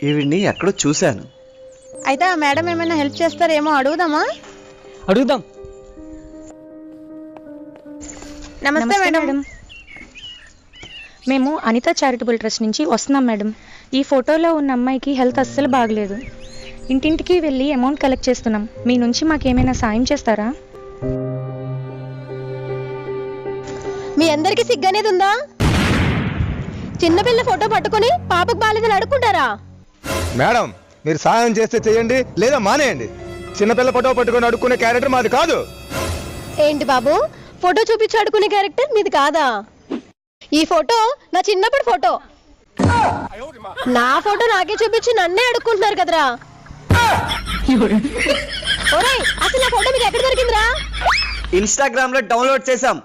ఈవిడ్ని ఎక్కడో చూశాను. అయితే ఆ మేడం ఏమైనా హెల్ప్ చేస్తారేమో అడుగుదామా? అడుగుదాం. నమస్తే మేడం. మేము అనిత చారిటబుల్ ట్రస్ట్ నుంచి వస్తున్నాం మేడం. ఈ ఫోటోలో ఉన్న అమ్మాయికి హెల్త్ అస్సలు బాగలేదు. ఇంటింటికి వెళ్ళి అమౌంట్ కలెక్ట్ చేస్తున్నాం. మీ నుంచి మాకేమైనా సాయం చేస్తారా? మీ అందరికి సిగ్గనేది ఉందా? చిన్నపిల్ల ఫోటో పట్టుకొని పాపకు బాలేదని అడుక్కుంటారా? మేడం, మీరు సాయం చేస్తే చేయండి, లేదా మానేయండి. చిన్నపిల్ల ఫోటో పట్టుకొని అడుక్కునే క్యారెక్టర్ మాది కాదు. ఏంటి బాబు, ఫోటో చూపించి అడుకునే క్యారెక్టర్ మీది కాదా? ఈ ఫోటో నా చిన్నప్పుడు ఫోటో. నా ఫోటో నాకే చూపించి నన్నే అడుక్కుంటున్నారు కదరా. ఒరేయ్, అసలు నా ఫోటో మీకు ఎక్కడ దొరికిందిరా? ఇన్స్టాగ్రామ్ లో డౌన్లోడ్ చేశాం.